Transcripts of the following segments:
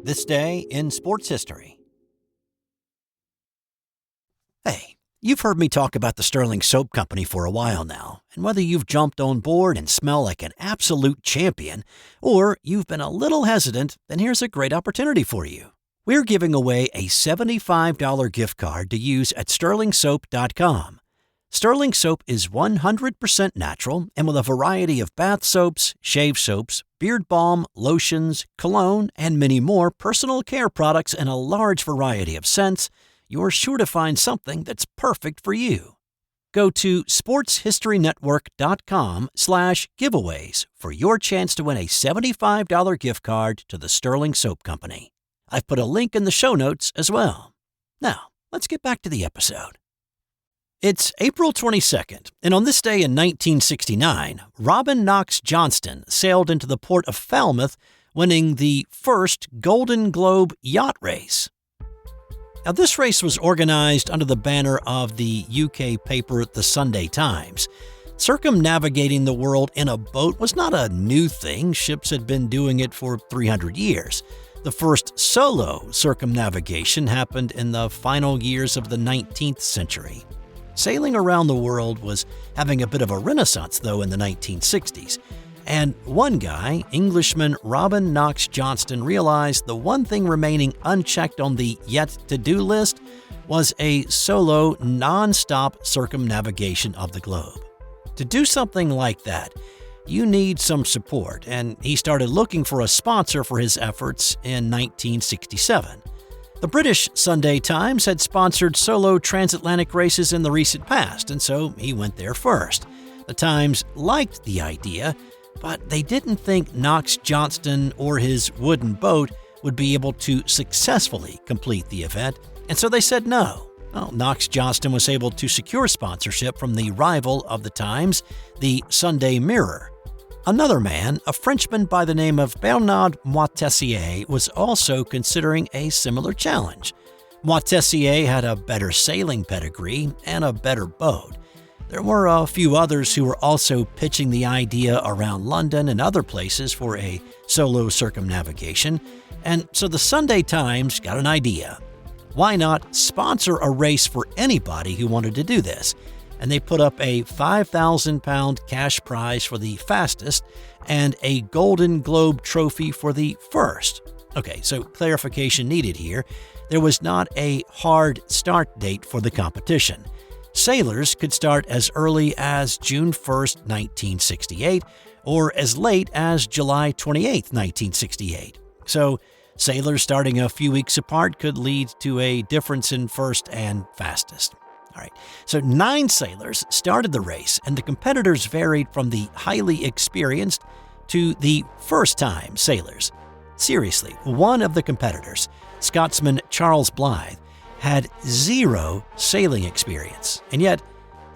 This day in sports history. Hey, you've heard me talk about the Sterling Soap Company for a while now, and whether you've jumped on board and smell like an absolute champion, or you've been a little hesitant, then here's a great opportunity for you. We're giving away a $75 gift card to use at sterlingsoap.com. Sterling Soap is 100% natural and with a variety of bath soaps, shave soaps, beard balm, lotions, cologne, and many more personal care products and a large variety of scents, you're sure to find something that's perfect for you. Go to sportshistorynetwork.com/giveaways for your chance to win a $75 gift card to the Sterling Soap Company. I've put a link in the show notes as well. Now, let's get back to the episode. It's April 22nd, and on this day in 1969, Robin Knox-Johnston sailed into the port of Falmouth, winning the first Golden Globe Yacht race. Now, this race was organized under the banner of the UK paper The Sunday Times. Circumnavigating the world in a boat was not a new thing. Ships had been doing it for 300 years. The first solo circumnavigation happened in the final years of the 19th century. Sailing around the world was having a bit of a renaissance, though, in the 1960s. And one guy, Englishman Robin Knox-Johnston, realized the one thing remaining unchecked on the yet-to-do list was a solo, non-stop circumnavigation of the globe. To do something like that, you need some support, and he started looking for a sponsor for his efforts in 1967. The British Sunday Times had sponsored solo transatlantic races in the recent past, and so he went there first. The Times liked the idea, but they didn't think Knox-Johnston or his wooden boat would be able to successfully complete the event, and so they said no. Well, Knox-Johnston was able to secure sponsorship from the rival of the Times, the Sunday Mirror. Another man, a Frenchman by the name of Bernard Moitessier, was also considering a similar challenge. Moitessier had a better sailing pedigree and a better boat. There were a few others who were also pitching the idea around London and other places for a solo circumnavigation, and so the Sunday Times got an idea. Why not sponsor a race for anybody who wanted to do this? And they put up a £5,000 cash prize for the fastest and a Golden Globe trophy for the first. Okay, so clarification needed here. There was not a hard start date for the competition. Sailors could start as early as June 1st, 1968, or as late as July 28th, 1968. So sailors starting a few weeks apart could lead to a difference in first and fastest. All right, so 9 sailors started the race, and the competitors varied from the highly experienced to the first-time sailors. Seriously, one of the competitors, Scotsman Charles Blythe, had 0 sailing experience, and yet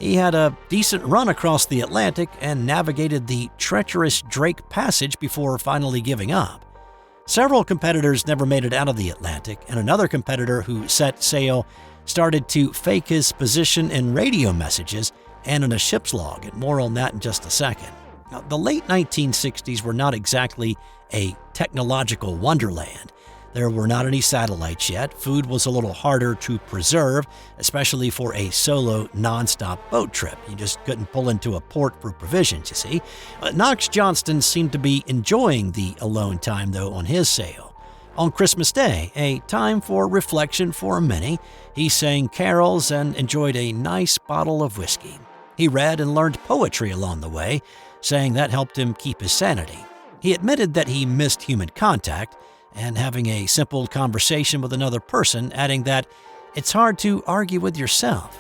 he had a decent run across the Atlantic and navigated the treacherous Drake Passage before finally giving up. Several competitors never made it out of the Atlantic, and another competitor who set sail started to fake his position in radio messages and in a ship's log, and more on that in just a second. Now, the late 1960s were not exactly a technological wonderland. There were not any satellites yet. Food was a little harder to preserve, especially for a solo, non-stop boat trip. You just couldn't pull into a port for provisions, you see. Knox-Johnston seemed to be enjoying the alone time, though, on his sail. On Christmas Day, a time for reflection for many, he sang carols and enjoyed a nice bottle of whiskey. He read and learned poetry along the way, saying that helped him keep his sanity. He admitted that he missed human contact and having a simple conversation with another person, adding that it's hard to argue with yourself.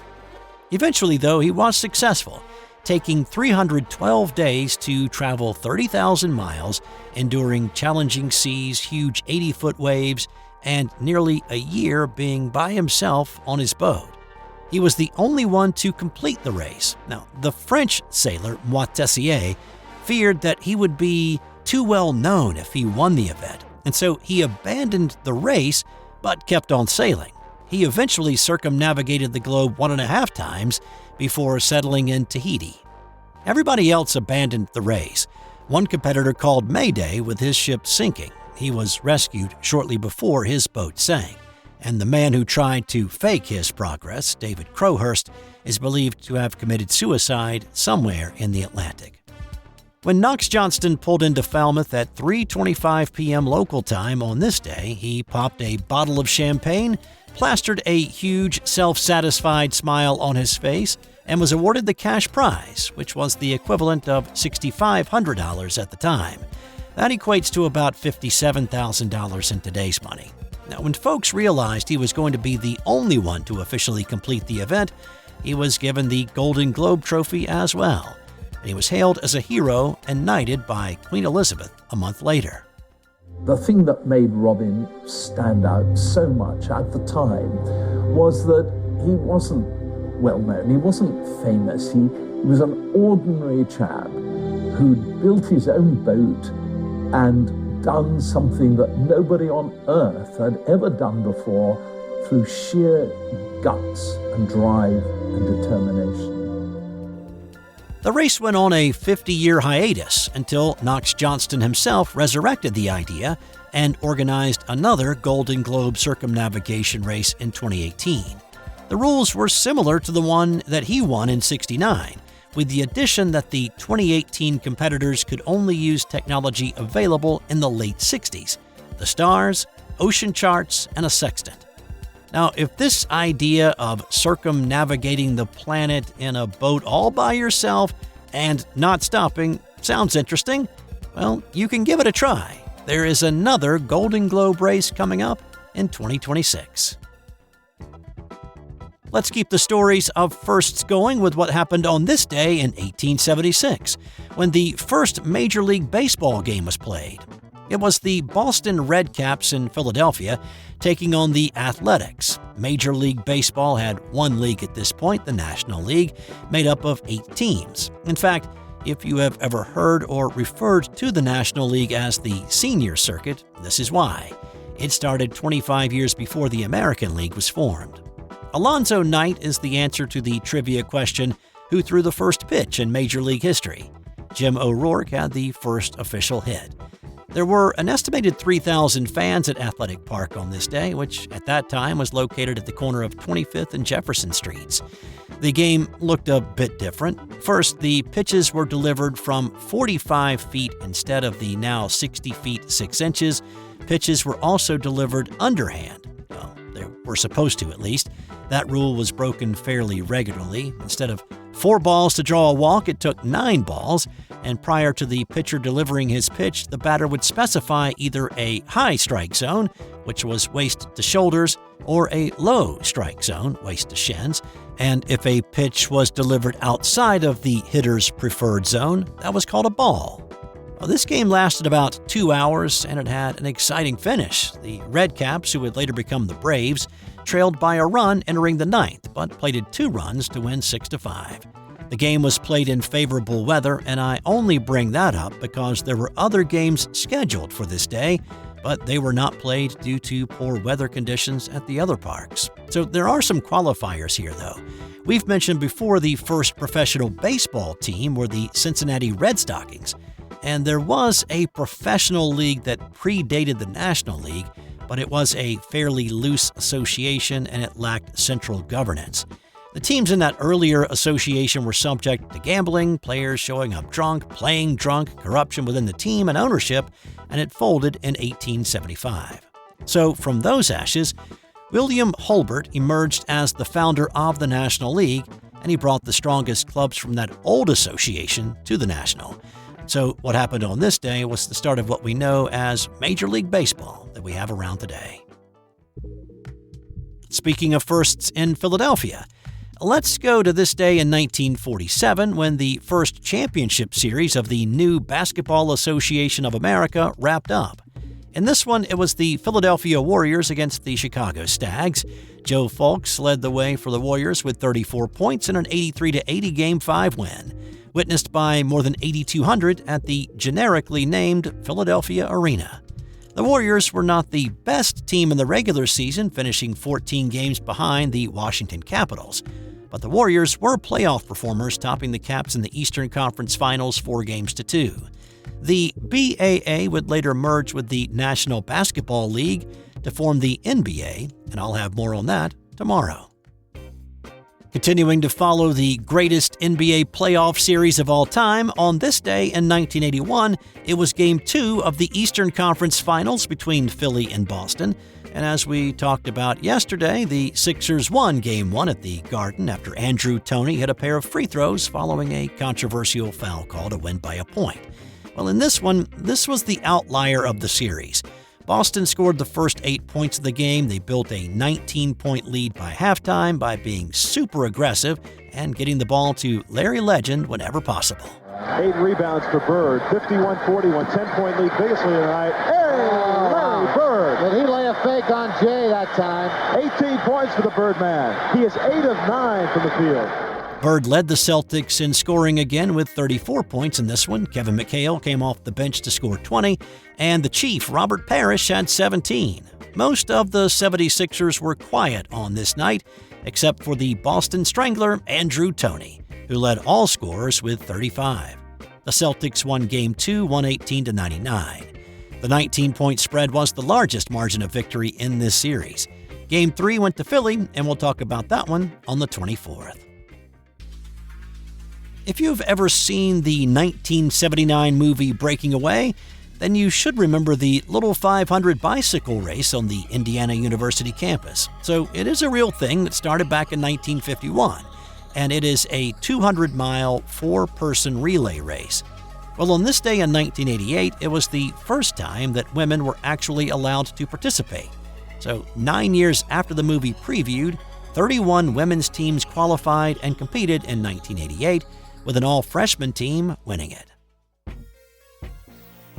Eventually, though, he was successful, taking 312 days to travel 30,000 miles, enduring challenging seas, huge 80-foot waves, and nearly a year being by himself on his boat. He was the only one to complete the race. Now, the French sailor, Moitessier, feared that he would be too well known if he won the event, and so he abandoned the race but kept on sailing. He eventually circumnavigated the globe 1.5 times before settling in Tahiti. Everybody else abandoned the race. One competitor called Mayday with his ship sinking. He was rescued shortly before his boat sank, and the man who tried to fake his progress, David Crowhurst, is believed to have committed suicide somewhere in the Atlantic. When Knox-Johnston pulled into Falmouth at 3:25 p.m. local time on this day, he popped a bottle of champagne, plastered a huge, self-satisfied smile on his face, and was awarded the cash prize, which was the equivalent of $6,500 at the time. That equates to about $57,000 in today's money. Now, when folks realized he was going to be the only one to officially complete the event, he was given the Golden Globe trophy as well, and he was hailed as a hero and knighted by Queen Elizabeth a month later. The thing that made Robin stand out so much at the time was that he wasn't well-known, he wasn't famous, he was an ordinary chap who'd built his own boat and done something that nobody on earth had ever done before through sheer guts and drive and determination. The race went on a 50-year hiatus until Knox-Johnston himself resurrected the idea and organized another Golden Globe circumnavigation race in 2018. The rules were similar to the one that he won in '69, with the addition that the 2018 competitors could only use technology available in the late 60s: the stars, ocean charts, and a sextant. Now, if this idea of circumnavigating the planet in a boat all by yourself and not stopping sounds interesting, well, you can give it a try. There is another Golden Globe race coming up in 2026. Let's keep the stories of firsts going with what happened on this day in 1876, when the first Major League Baseball game was played. It was the Boston Red Caps in Philadelphia taking on the Athletics. Major League Baseball had one league at this point, the National League, made up of 8 teams. In fact, if you have ever heard or referred to the National League as the senior circuit, this is why. It started 25 years before the American League was formed. Alonzo Knight is the answer to the trivia question, who threw the first pitch in Major League history? Jim O'Rourke had the first official hit. There were an estimated 3,000 fans at Athletic Park on this day, which at that time was located at the corner of 25th and Jefferson Streets. The game looked a bit different. First, the pitches were delivered from 45 feet instead of the now 60 feet 6 inches. Pitches were also delivered underhand. Well, they were supposed to, at least. That rule was broken fairly regularly. Instead of 4 balls to draw a walk, it took 9 balls, and prior to the pitcher delivering his pitch, the batter would specify either a high strike zone, which was waist to shoulders, or a low strike zone, waist to shins, and if a pitch was delivered outside of the hitter's preferred zone, that was called a ball. Well, this game lasted about 2 hours, and it had an exciting finish. The Red Caps, who would later become the Braves, trailed by a run entering the 9th, but plated 2 runs to win 6-5. The game was played in favorable weather, and I only bring that up because there were other games scheduled for this day, but they were not played due to poor weather conditions at the other parks. So there are some qualifiers here, though. We've mentioned before the first professional baseball team were the Cincinnati Reds, and there was a professional league that predated the National League, but it was a fairly loose association and it lacked central governance. The teams in that earlier association were subject to gambling, players showing up drunk, playing drunk, corruption within the team and ownership, and it folded in 1875. So from those ashes, William Hulbert emerged as the founder of the National League, and he brought the strongest clubs from that old association to the National. So what happened on this day was the start of what we know as Major League Baseball that we have around today. Speaking of firsts in Philadelphia, let's go to this day in 1947 when the first championship series of the new Basketball Association of America wrapped up. In this one, it was the Philadelphia Warriors against the Chicago Stags. Joe Fulks led the way for the Warriors with 34 points in an 83-80 Game 5 win, witnessed by more than 8,200 at the generically named Philadelphia Arena. The Warriors were not the best team in the regular season, finishing 14 games behind the Washington Capitals. but the Warriors were playoff performers, topping the Caps in the Eastern Conference Finals 4-2. The BAA would later merge with the National Basketball League to form the NBA, and I'll have more on that tomorrow. Continuing to follow the greatest NBA playoff series of all time, on this day in 1981, it was Game 2 of the Eastern Conference Finals between Philly and Boston. And as we talked about yesterday, the Sixers won Game 1 at the Garden after Andrew Toney hit a pair of free throws following a controversial foul call to win by a point. Well, in this one, this was the outlier of the series. Boston scored the first 8 points of the game. They built a 19-point lead by halftime by being super aggressive and getting the ball to Larry Legend whenever possible. 8 rebounds for Bird, 51-41, 10-point lead, biggest lead tonight. Hey, Larry Bird! Did he lay a fake on Jay that time? 18 points for the Birdman. He is 8 of 9 from the field. Bird led the Celtics in scoring again with 34 points in this one. Kevin McHale came off the bench to score 20, and the Chief, Robert Parrish, had 17. Most of the 76ers were quiet on this night, except for the Boston Strangler, Andrew Toney, who led all scorers with 35. The Celtics won Game 2, 118-99. The 19-point spread was the largest margin of victory in this series. Game 3 went to Philly, and we'll talk about that one on the 24th. If you've ever seen the 1979 movie Breaking Away, then you should remember the Little 500 bicycle race on the Indiana University campus. So it is a real thing that started back in 1951, and it is a 200-mile, 4-person relay race. Well, on this day in 1988, it was the first time that women were actually allowed to participate. So 9 years after the movie previewed, 31 women's teams qualified and competed in 1988, with an all-freshman team winning it.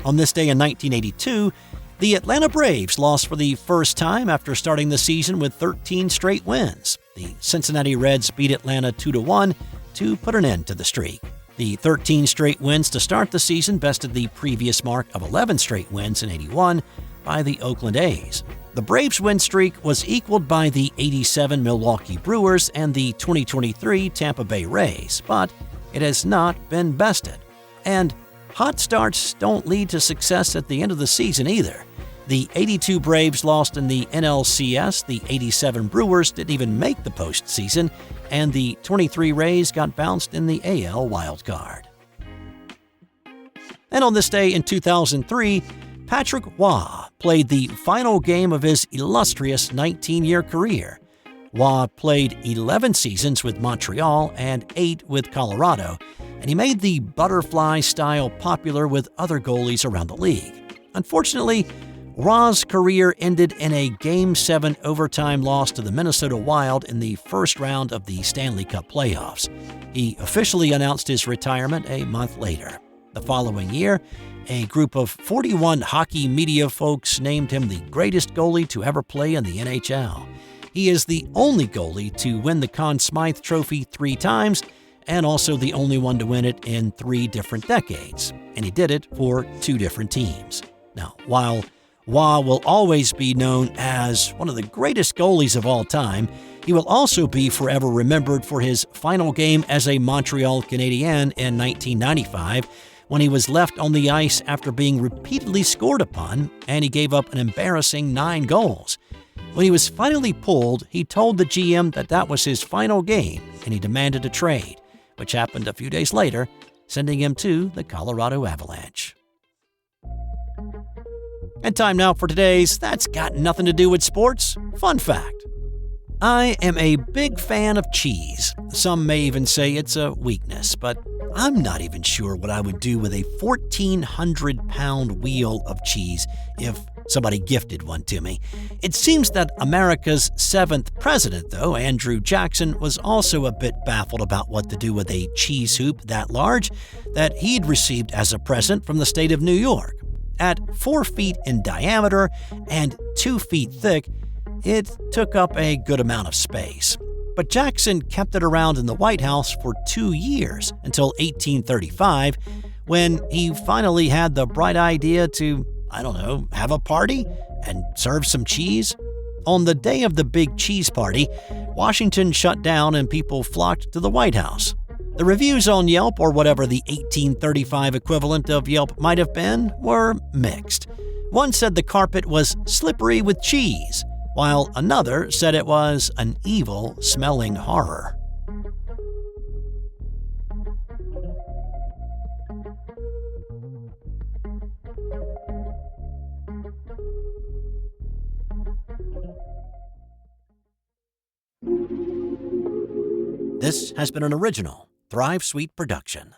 On this day in 1982, the Atlanta Braves lost for the first time after starting the season with 13 straight wins. The Cincinnati Reds beat Atlanta 2-1 to put an end to the streak. The 13 straight wins to start the season bested the previous mark of 11 straight wins in '81 by the Oakland A's. The Braves' win streak was equaled by the '87 Milwaukee Brewers and the 2023 Tampa Bay Rays, but it has not been bested. And hot starts don't lead to success at the end of the season either. The '82 Braves lost in the NLCS, the '87 Brewers didn't even make the postseason, and the '23 Rays got bounced in the AL wildcard. And on this day in 2003, Patrick Waugh played the final game of his illustrious 19-year career. Waugh played 11 seasons with Montreal and 8 with Colorado, and he made the butterfly style popular with other goalies around the league. Unfortunately, Waugh's career ended in a Game 7 overtime loss to the Minnesota Wild in the first round of the Stanley Cup playoffs. He officially announced his retirement a month later. The following year, a group of 41 hockey media folks named him the greatest goalie to ever play in the NHL. He is the only goalie to win the Conn Smythe Trophy 3 times, and also the only one to win it in 3 different decades, and he did it for 2 different teams. Now, while Waugh will always be known as one of the greatest goalies of all time, he will also be forever remembered for his final game as a Montreal Canadien in 1995, when he was left on the ice after being repeatedly scored upon, and he gave up an embarrassing 9 goals. When he was finally pulled, he told the GM that that was his final game, and he demanded a trade, which happened a few days later, sending him to the Colorado Avalanche. And time now for today's That's Got Nothing to Do with Sports fun fact. I am a big fan of cheese. Some may even say it's a weakness, but I'm not even sure what I would do with a 1,400-pound wheel of cheese if somebody gifted one to me. It seems that America's 7th president, though, Andrew Jackson, was also a bit baffled about what to do with a cheese hoop that large that he'd received as a present from the state of New York. At 4 feet in diameter and 2 feet thick, it took up a good amount of space. But Jackson kept it around in the White House for 2 years until 1835, when he finally had the bright idea to, have a party and serve some cheese. On the day of the big cheese party, Washington shut down and people flocked to the White House. The reviews on Yelp, or whatever the 1835 equivalent of Yelp might have been, were mixed. One said the carpet was slippery with cheese, while another said it was an evil-smelling horror. This has been an original Thrive Suite production.